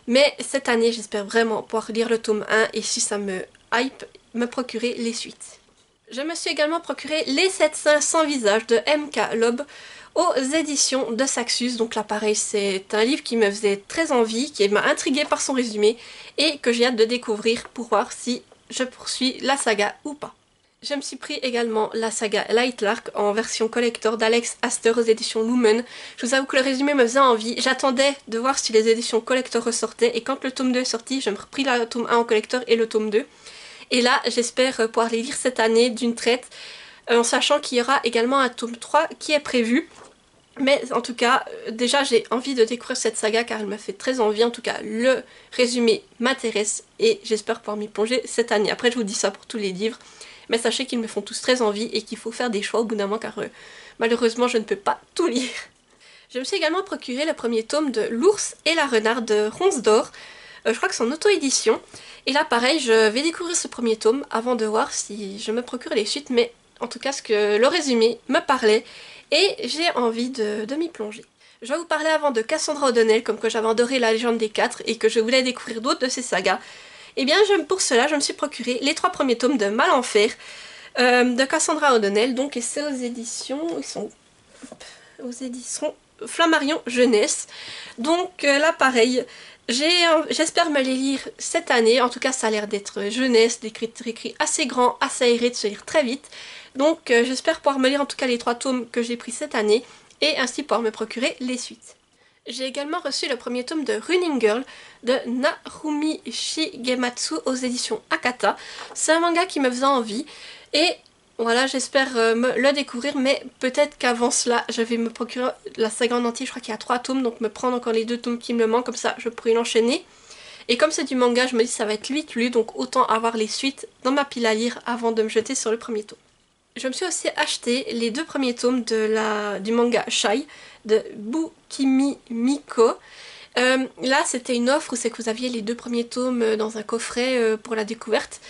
Mais cette année j'espère vraiment pouvoir lire le tome 1 et si ça me hype, me procurer les suites. Je me suis également procuré Les 7 saints sans visage de M.K. Lob aux éditions de Saxus. Donc là pareil, c'est un livre qui me faisait très envie, qui m'a intriguée par son résumé et que j'ai hâte de découvrir pour voir si je poursuis la saga ou pas. Je me suis pris également la saga Lightlark en version collector d'Alex Astor aux éditions Lumen. Je vous avoue que le résumé me faisait envie, j'attendais de voir si les éditions collector ressortaient et quand le tome 2 est sorti, je me repris le tome 1 en collector et le tome 2. Et là, j'espère pouvoir les lire cette année d'une traite, en sachant qu'il y aura également un tome 3 qui est prévu. Mais en tout cas, déjà j'ai envie de découvrir cette saga car elle me fait très envie. En tout cas, le résumé m'intéresse et j'espère pouvoir m'y plonger cette année. Après, je vous dis ça pour tous les livres, mais sachez qu'ils me font tous très envie et qu'il faut faire des choix au bout d'un moment car malheureusement, je ne peux pas tout lire. Je me suis également procuré le premier tome de L'Ours et la Renarde de Ronsdor. Je crois que c'est en auto-édition. Et là, pareil, je vais découvrir ce premier tome avant de voir si je me procure les suites. Mais en tout cas, ce que le résumé me parlait. Et j'ai envie de m'y plonger. Je vais vous parler avant de Cassandra O'Donnell, comme que j'avais adoré La Légende des Quatre et que je voulais découvrir d'autres de ces sagas. Et bien pour cela, je me suis procuré les 3 premiers tomes de Malenfer de Cassandra O'Donnell, donc, et c'est aux éditions, ils sont aux éditions Flammarion Jeunesse. Donc là pareil, j'espère me les lire cette année, en tout cas ça a l'air d'être jeunesse, d'écrit assez grand, assez aéré, de se lire très vite. Donc j'espère pouvoir me lire en tout cas les 3 tomes que j'ai pris cette année, et ainsi pouvoir me procurer les suites. J'ai également reçu le premier tome de Running Girl de Narumi Shigematsu aux éditions Akata. C'est un manga qui me faisait envie, et voilà, j'espère le découvrir, mais peut-être qu'avant cela, je vais me procurer la saga en entier. Je crois qu'il y a 3 tomes, donc me prendre encore les 2 tomes qui me manquent, comme ça je pourrai l'enchaîner. Et comme c'est du manga, je me dis que ça va être vite lu, donc autant avoir les suites dans ma pile à lire avant de me jeter sur le premier tome. Je me suis aussi acheté les 2 premiers tomes du manga Shy de Bukimi Miko. Là, c'était une offre où c'est que vous aviez les 2 premiers tomes dans un coffret pour la découverte.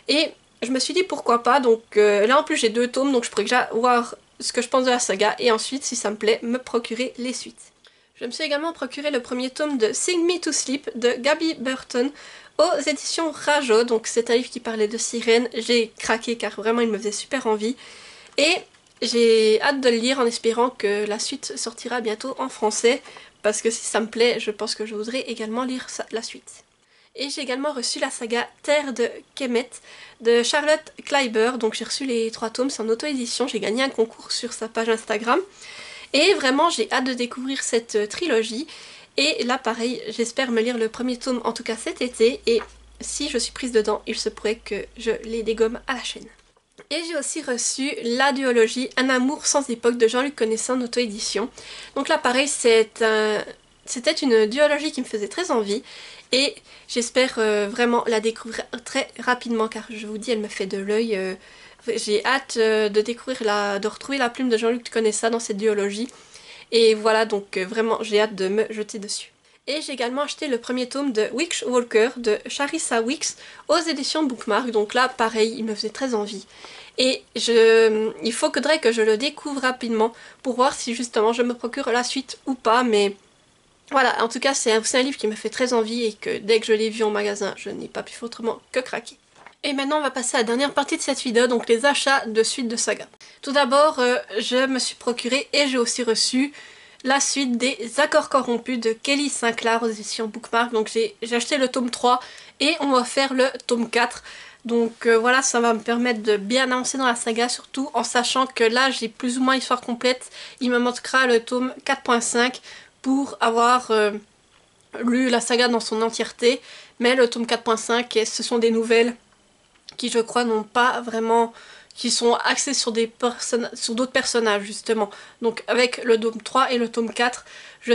Et je me suis dit pourquoi pas, donc là en plus j'ai 2 tomes, donc je pourrais déjà voir ce que je pense de la saga et ensuite, si ça me plaît, me procurer les suites. Je me suis également procuré le premier tome de Sing Me to Sleep de Gaby Burton aux éditions Rajo, donc c'est un livre qui parlait de sirènes. J'ai craqué car vraiment il me faisait super envie et j'ai hâte de le lire en espérant que la suite sortira bientôt en français, parce que si ça me plaît, je pense que je voudrais également lire la suite. Et j'ai également reçu la saga Terre de Kemet de Charlotte Kleiber. Donc j'ai reçu les 3 tomes, c'est en auto-édition. J'ai gagné un concours sur sa page Instagram. Et vraiment j'ai hâte de découvrir cette trilogie. Et là pareil, j'espère me lire le premier tome en tout cas cet été. Et si je suis prise dedans, il se pourrait que je les dégomme à la chaîne. Et j'ai aussi reçu la duologie Un amour sans époque de Jean-Luc Connaissant en auto-édition. Donc là pareil, c'était une duologie qui me faisait très envie. Et j'espère vraiment la découvrir très rapidement, car je vous dis, elle me fait de l'œil. J'ai hâte de retrouver la plume de Jean-Luc Connaissant dans cette duologie. Et voilà, donc vraiment, j'ai hâte de me jeter dessus. Et j'ai également acheté le premier tome de Witch Walker de Charissa Wicks aux éditions Bookmark. Donc là, pareil, il me faisait très envie. Et il faudrait que je le découvre rapidement pour voir si justement je me procure la suite ou pas, mais... Voilà, en tout cas c'est un livre qui me fait très envie et que dès que je l'ai vu en magasin, je n'ai pas pu faire autrement que craquer. Et maintenant on va passer à la dernière partie de cette vidéo, donc les achats de suite de saga. Tout d'abord, je me suis procuré et j'ai aussi reçu la suite des Accords corrompus de Kelly Sinclair aux éditions Bookmark. Donc j'ai acheté le tome 3 et on va faire le tome 4. Donc voilà, ça va me permettre de bien avancer dans la saga, surtout en sachant que là j'ai plus ou moins l'histoire complète. Il me manquera le tome 4.5 pour avoir lu la saga dans son entièreté, mais le tome 4.5, ce sont des nouvelles qui je crois n'ont pas vraiment... qui sont axées sur d'autres personnages justement. Donc avec le tome 3 et le tome 4, j'ai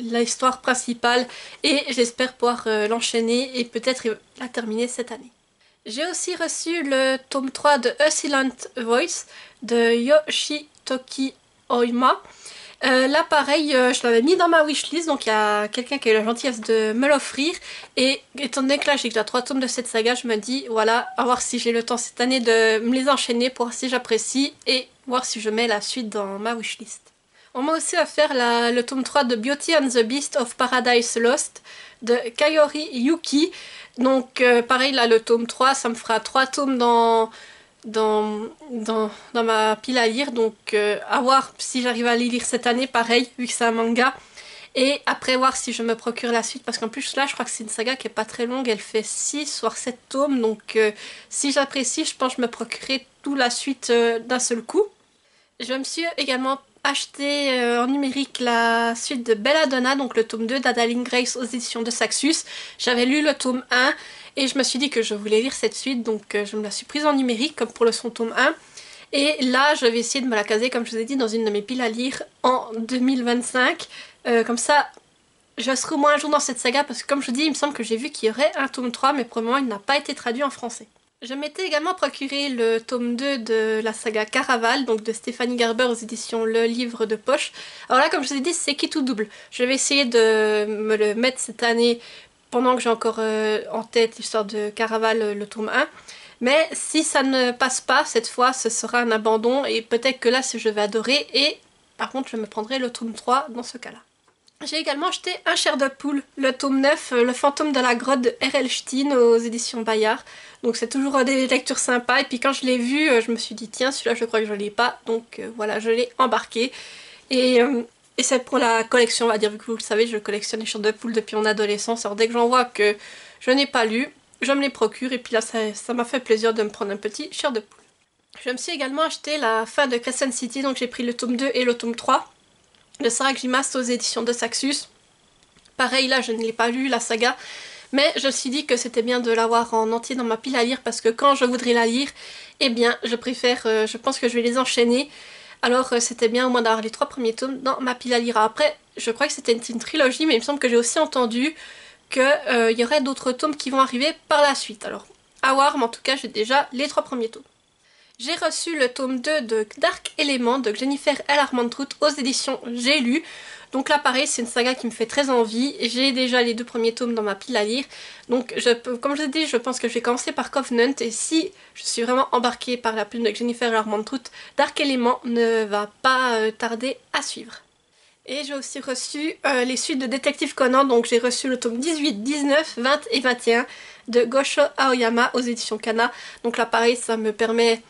l'histoire principale et j'espère pouvoir l'enchaîner et peut-être la terminer cette année. J'ai aussi reçu le tome 3 de A Silent Voice de Yoshitoki Oima. Là pareil, je l'avais mis dans ma wishlist, donc il y a quelqu'un qui a eu la gentillesse de me l'offrir, et étant donné que là j'ai déjà 3 tomes de cette saga, je me dis voilà, à voir si j'ai le temps cette année de me les enchaîner pour voir si j'apprécie et voir si je mets la suite dans ma wishlist. On m'a aussi offert le tome 3 de Beauty and the Beast of Paradise Lost de Kayori Yuki. Donc pareil, là le tome 3, ça me fera 3 tomes dans ma pile à lire, donc à voir si j'arrive à les lire cette année, pareil, vu que c'est un manga, et après voir si je me procure la suite, parce qu'en plus là je crois que c'est une saga qui est pas très longue, elle fait 6 voire 7 tomes, donc si j'apprécie, je pense que je me procurerai toute la suite d'un seul coup. Je me suis également acheté en numérique la suite de Belladonna, donc le tome 2 d'Adaline Grace aux éditions de Saxus. J'avais lu le tome 1 et je me suis dit que je voulais lire cette suite, donc je me la suis prise en numérique comme pour le son tome 1. Et là je vais essayer de me la caser, comme je vous ai dit, dans une de mes piles à lire en 2025. Comme ça je serai au moins un jour dans cette saga, parce que comme je vous dis, il me semble que j'ai vu qu'il y aurait un tome 3, mais pour le moment il n'a pas été traduit en français. Je m'étais également procuré le tome 2 de la saga Caraval, donc de Stéphanie Garber aux éditions Le Livre de Poche. Alors là, comme je vous ai dit, c'est qui tout double. Je vais essayer de me le mettre cette année pendant que j'ai encore en tête l'histoire de Caraval, le tome 1. Mais si ça ne passe pas, cette fois, ce sera un abandon et peut-être que là, je vais adorer. Et par contre, je me prendrai le tome 3 dans ce cas-là. J'ai également acheté un chair de poule, le tome 9, Le fantôme de la grotte de R.L. Stine aux éditions Bayard. Donc c'est toujours des lectures sympas. Et puis quand je l'ai vu, je me suis dit tiens, celui-là je crois que je l'ai pas. Donc voilà, je l'ai embarqué. Et c'est pour la collection, on va dire, vu que vous le savez, je collectionne les chairs de poule depuis mon adolescence. Alors dès que j'en vois que je n'ai pas lu, je me les procure. Et puis là, ça m'a fait plaisir de me prendre un petit chair de poule. Je me suis également acheté la fin de Crescent City, donc j'ai pris le tome 2 et le tome 3 de Sarah J. Maas aux éditions de Saxus. Pareil, là, je ne l'ai pas lu, la saga, mais je me suis dit que c'était bien de l'avoir en entier dans ma pile à lire, parce que quand je voudrais la lire, eh bien, je pense que je vais les enchaîner. Alors, c'était bien au moins d'avoir les 3 premiers tomes dans ma pile à lire. Après, je crois que c'était une trilogie, mais il me semble que j'ai aussi entendu qu'il y aurait d'autres tomes qui vont arriver par la suite. Alors, à voir, mais en tout cas, j'ai déjà les 3 premiers tomes. J'ai reçu le tome 2 de Dark Element de Jennifer L. Armentrout aux éditions J'ai lu. Donc là pareil, c'est une saga qui me fait très envie. J'ai déjà les 2 premiers tomes dans ma pile à lire. Donc comme je l'ai dit, je pense que je vais commencer par Covenant. Et si je suis vraiment embarquée par la plume de Jennifer L. Armentrout, Dark Element ne va pas tarder à suivre. Et j'ai aussi reçu les suites de Détective Conan. Donc j'ai reçu le tome 18, 19, 20 et 21 de Gosho Aoyama aux éditions Kana. Donc là pareil, ça me permet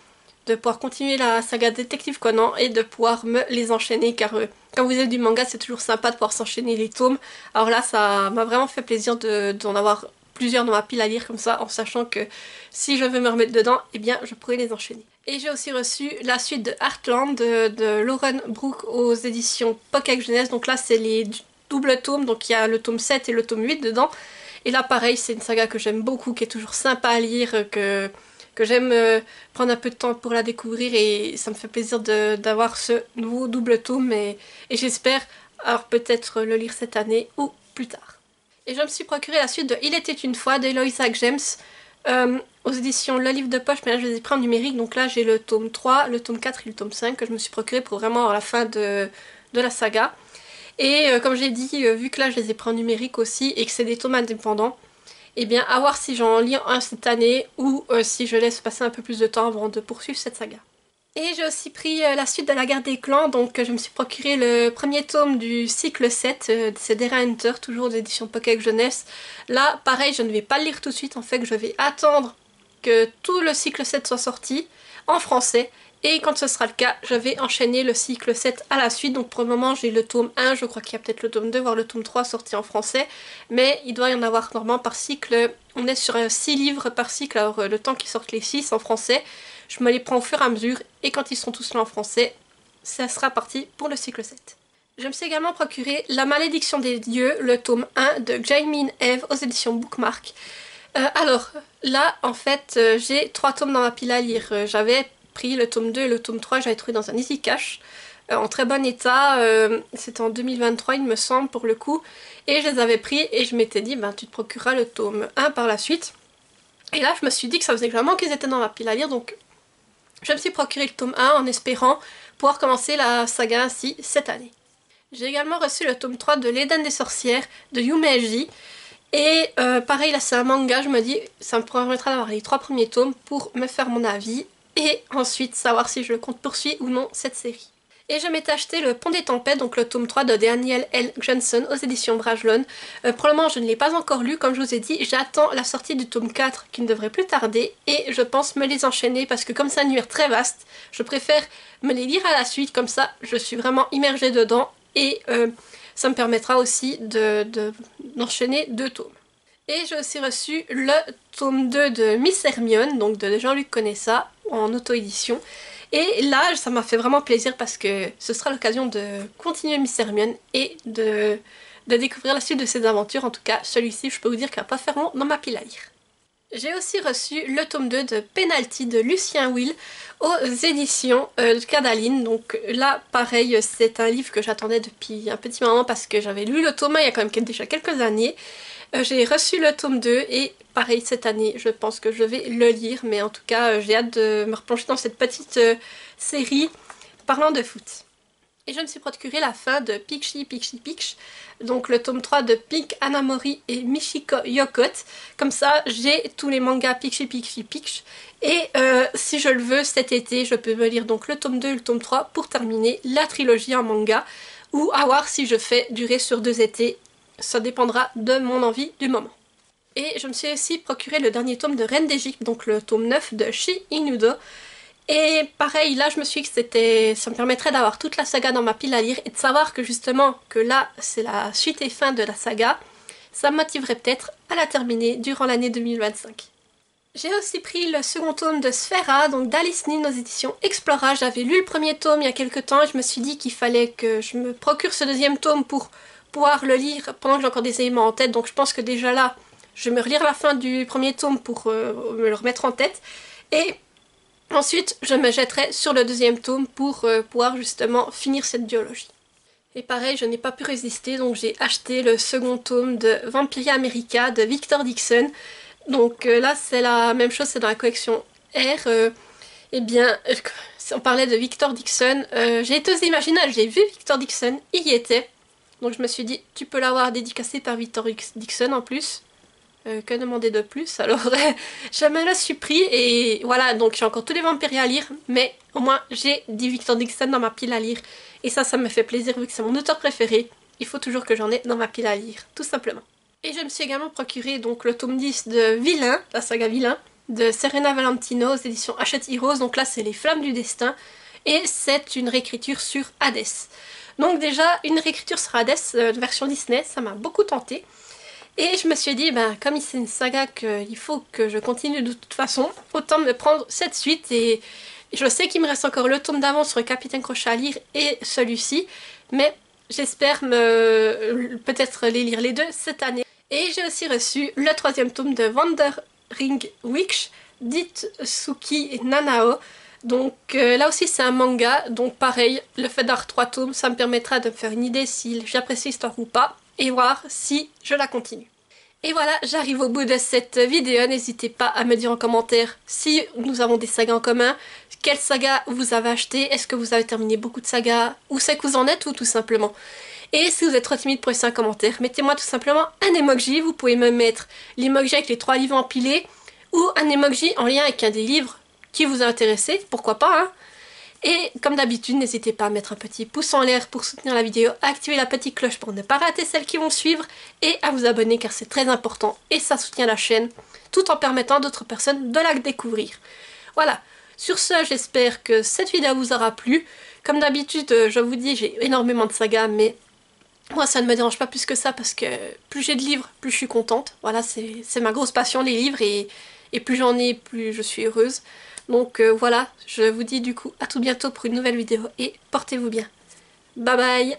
de pouvoir continuer la saga Détective Conan et de pouvoir me les enchaîner, car quand vous avez du manga, c'est toujours sympa de pouvoir s'enchaîner les tomes. Alors là, ça m'a vraiment fait plaisir d'en avoir plusieurs dans ma pile à lire comme ça, en sachant que si je veux me remettre dedans, eh bien je pourrais les enchaîner. Et j'ai aussi reçu la suite de Heartland de Lauren Brooke aux éditions Pocket Jeunesse. Donc là, c'est les doubles tomes, donc il y a le tome 7 et le tome 8 dedans. Et là, pareil, c'est une saga que j'aime beaucoup, qui est toujours sympa à lire, que j'aime prendre un peu de temps pour la découvrir, et ça me fait plaisir d'avoir ce nouveau double tome, et j'espère alors peut-être le lire cette année ou plus tard. Et je me suis procuré la suite de Il était une fois d'Eloisa James aux éditions Le Livre de Poche, mais là je les ai pris en numérique, donc là j'ai le tome 3, le tome 4 et le tome 5 que je me suis procuré pour vraiment avoir la fin de la saga. Et comme j'ai dit, vu que là je les ai pris en numérique aussi et que c'est des tomes indépendants, eh bien, à voir si j'en lis un cette année ou si je laisse passer un peu plus de temps avant de poursuivre cette saga. Et j'ai aussi pris la suite de la guerre des clans, donc je me suis procuré le premier tome du cycle 7, c'est Dera Hunter, toujours d'édition Pocket Jeunesse. Là, pareil, je ne vais pas le lire tout de suite, en fait, je vais attendre que tout le cycle 7 soit sorti en français. Et quand ce sera le cas, je vais enchaîner le cycle 7 à la suite. Donc pour le moment, j'ai le tome 1, je crois qu'il y a peut-être le tome 2, voire le tome 3 sorti en français. Mais il doit y en avoir normalement par cycle. On est sur 6 livres par cycle, alors le temps qu'ils sortent les 6 en français, je me les prends au fur et à mesure. Et quand ils sont tous là en français, ça sera parti pour le cycle 7. Je me suis également procuré La malédiction des dieux, le tome 1 de Jaime Eve aux éditions Bookmark. Alors là, en fait, j'ai 3 tomes dans ma pile à lire. J'avais pris le tome 2 et le tome 3, j'avais trouvé dans un Easy Cash en très bon état, c'était en 2023 il me semble pour le coup, et je les avais pris et je m'étais dit ben tu te procureras le tome 1 par la suite. Et là je me suis dit que ça faisait vraiment qu'ils étaient dans ma pile à lire, donc je me suis procuré le tome 1 en espérant pouvoir commencer la saga ainsi cette année. J'ai également reçu le tome 3 de L'Éden des sorcières de Yumeji. Et pareil, là c'est un manga, je me dis ça me permettra d'avoir les 3 premiers tomes pour me faire mon avis et ensuite savoir si je compte poursuivre ou non cette série. Et je m'étais acheté le Pont des Tempêtes, donc le tome 3 de Daniel L. Johnson aux éditions Brajlon. Pour le moment je ne l'ai pas encore lu, comme je vous ai dit, j'attends la sortie du tome 4 qui ne devrait plus tarder et je pense me les enchaîner parce que comme c'est un univers très vaste, je préfère me les lire à la suite, comme ça je suis vraiment immergée dedans et ça me permettra aussi d'enchaîner 2 tomes. Et j'ai aussi reçu le tome 2 de Miss Hermione, donc de Jean-Luc Conessa, en auto-édition. Et là, ça m'a fait vraiment plaisir parce que ce sera l'occasion de continuer Miss Hermione et de découvrir la suite de ses aventures. En tout cas, celui-ci, je peux vous dire qu'il va pas faire long dans ma pile à lire. J'ai aussi reçu le tome 2 de Penalty de Lucien Will aux éditions Cadaline. Donc là, pareil, c'est un livre que j'attendais depuis un petit moment parce que j'avais lu le tome 1 il y a quand même déjà quelques années. J'ai reçu le tome 2 et pareil cette année je pense que je vais le lire, mais en tout cas j'ai hâte de me replonger dans cette petite série parlant de foot. Et je me suis procuré la fin de Picchi Picchi Pitch, donc le tome 3 de Pink Anamori et Michiko Yokot. Comme ça j'ai tous les mangas Picchi Picchi Pitch et si je le veux cet été je peux me lire donc le tome 2 et le tome 3 pour terminer la trilogie en manga, ou à voir si je fais durer sur 2 étés. Ça dépendra de mon envie du moment. Et je me suis aussi procuré le dernier tome de Reine d'Égypte, donc le tome 9 de Shi Inudo. Et pareil, là je me suis dit que ça me permettrait d'avoir toute la saga dans ma pile à lire et de savoir que justement que là c'est la suite et fin de la saga. Ça me motiverait peut-être à la terminer durant l'année 2025. J'ai aussi pris le second tome de Sphera, donc d'Alice Nin aux éditions Explora. J'avais lu le premier tome il y a quelques temps et je me suis dit qu'il fallait que je me procure ce deuxième tome pour pouvoir le lire pendant que j'ai encore des éléments en tête. Donc je pense que déjà là, je vais me relire la fin du premier tome pour me le remettre en tête. Et ensuite, je me jetterai sur le deuxième tome pour pouvoir justement finir cette duologie. Et pareil, je n'ai pas pu résister, donc j'ai acheté le second tome de Vampiria America de Victor Dixon. Donc là, c'est la même chose, c'est dans la collection R. Eh bien, on parlait de Victor Dixon. J'ai été aux Imaginales, j'ai vu Victor Dixon, il y était. Donc je me suis dit, tu peux l'avoir dédicacé par Victor Dixon en plus. Que demander de plus? Alors je me le suis pris et voilà, donc j'ai encore tous les Vampiria à lire, mais au moins j'ai 10 Victor Dixon dans ma pile à lire. Et ça me fait plaisir vu que c'est mon auteur préféré. Il faut toujours que j'en ai dans ma pile à lire, tout simplement. Et je me suis également procuré donc le tome 10 de Villain, la saga Villain, de Serena Valentino aux éditions Hachette Heroes. Donc là c'est Les Flammes du Destin et c'est une réécriture sur Hades. Donc déjà une réécriture sur Hades, version Disney, ça m'a beaucoup tenté. Et je me suis dit, ben, comme c'est une saga qu'il faut que je continue de toute façon, autant me prendre cette suite. Et je sais qu'il me reste encore le tome d'avant sur le Capitaine Crochet à lire et celui-ci, mais j'espère peut-être les lire les deux cette année. Et j'ai aussi reçu le troisième tome de Wandering Witch d'Itsuki Nanao. Donc là aussi c'est un manga, donc pareil, le fait d'avoir 3 tomes, ça me permettra de me faire une idée si j'apprécie l'histoire ou pas, et voir si je la continue. Et voilà, j'arrive au bout de cette vidéo, n'hésitez pas à me dire en commentaire si nous avons des sagas en commun, quelle saga vous avez acheté, est-ce que vous avez terminé beaucoup de sagas, où c'est que vous en êtes ou tout simplement. Et si vous êtes trop timide pour laisser un commentaire, mettez-moi tout simplement un emoji, vous pouvez me mettre l'emoji avec les 3 livres empilés, ou un emoji en lien avec un des livres qui vous a intéressé, pourquoi pas, hein. Et comme d'habitude, n'hésitez pas à mettre un petit pouce en l'air pour soutenir la vidéo, à activer la petite cloche pour ne pas rater celles qui vont suivre, et à vous abonner car c'est très important et ça soutient la chaîne, tout en permettant à d'autres personnes de la découvrir. Voilà, sur ce, j'espère que cette vidéo vous aura plu. Comme d'habitude, je vous dis, j'ai énormément de sagas, mais moi ça ne me dérange pas plus que ça parce que plus j'ai de livres, plus je suis contente. Voilà, c'est ma grosse passion, les livres, et plus j'en ai, plus je suis heureuse. Donc voilà, je vous dis du coup à tout bientôt pour une nouvelle vidéo et portez-vous bien. Bye bye!